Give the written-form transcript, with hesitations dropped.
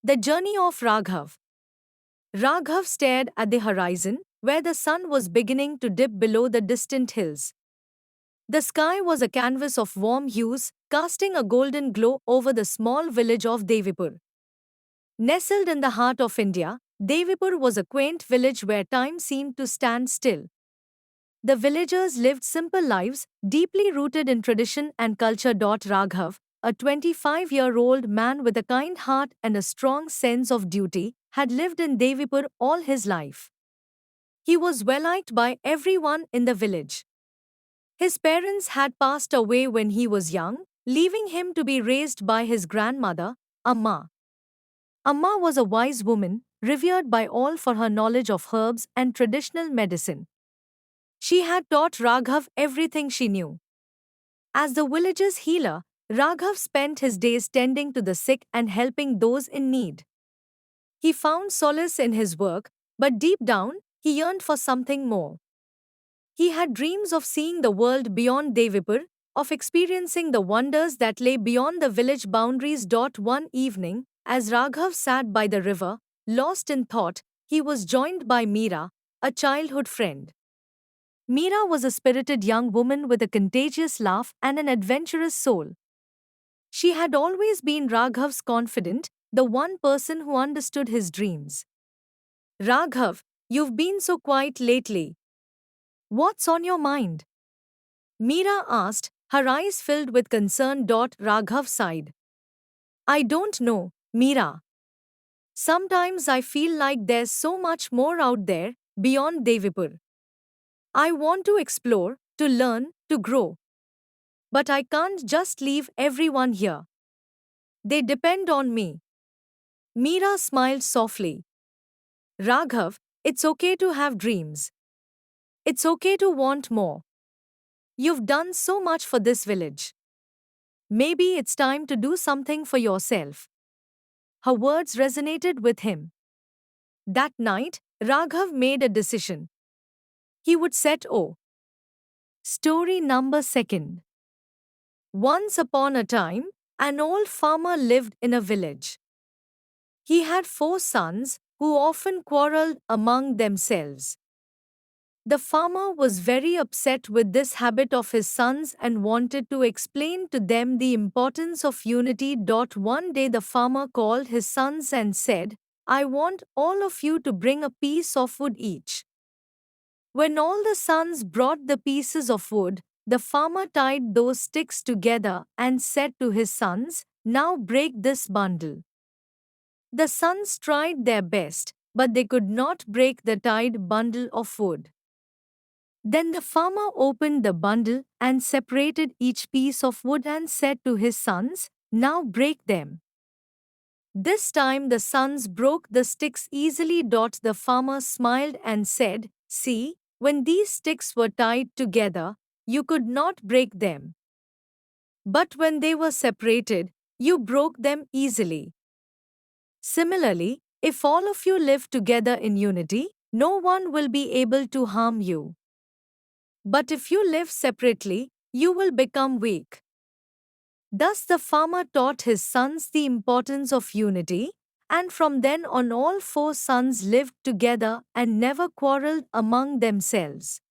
The journey of Raghav. Raghav stared at the horizon, where the sun was beginning to dip below the distant hills. The sky was a canvas of warm hues, casting a golden glow over the small village of Devipur. Nestled in the heart of India, Devipur was a quaint village where time seemed to stand still. The villagers lived simple lives, deeply rooted in tradition and culture. Raghav, a 25-year-old man with a kind heart and a strong sense of duty, had lived in Devipur all his life. He was well liked by everyone in the village. His parents had passed away when he was young, leaving him to be raised by his grandmother, Amma. Amma was a wise woman, revered by all for her knowledge of herbs and traditional medicine. She had taught Raghav everything she knew. As the village's healer, Raghav spent his days tending to the sick and helping those in need. He found solace in his work, but deep down, he yearned for something more. He had dreams of seeing the world beyond Devipur, of experiencing the wonders that lay beyond the village boundaries. One evening, as Raghav sat by the river, lost in thought, he was joined by Meera, a childhood friend. Meera was a spirited young woman with a contagious laugh and an adventurous soul. She had always been Raghav's confidant, the one person who understood his dreams. Raghav, you've been so quiet lately. What's on your mind? Meera asked, her eyes filled with concern. Raghav sighed. I don't know, Meera. Sometimes I feel like there's so much more out there, beyond Devipur. I want to explore, to learn, to grow. But I can't just leave everyone here. They depend on me. Meera smiled softly. Raghav, it's okay to have dreams. It's okay to want more. You've done so much for this village. Maybe it's time to do something for yourself. Her words resonated with him. That night, Raghav made a decision. He would set O. Story number second. Once upon a time, an old farmer lived in a village. He had 4 sons who often quarreled among themselves. The farmer was very upset with this habit of his sons and wanted to explain to them the importance of unity. One day, the farmer called his sons and said, I want all of you to bring a piece of wood each. When all the sons brought the pieces of wood, the farmer tied those sticks together and said to his sons, Now break this bundle. The sons tried their best, but they could not break the tied bundle of wood. Then the farmer opened the bundle and separated each piece of wood and said to his sons, Now break them. This time the sons broke the sticks easily. The farmer smiled and said, See, when these sticks were tied together, you could not break them. But when they were separated, you broke them easily. Similarly, if all of you live together in unity, no one will be able to harm you. But if you live separately, you will become weak. Thus the farmer taught his sons the importance of unity, and from then on all 4 sons lived together and never quarreled among themselves.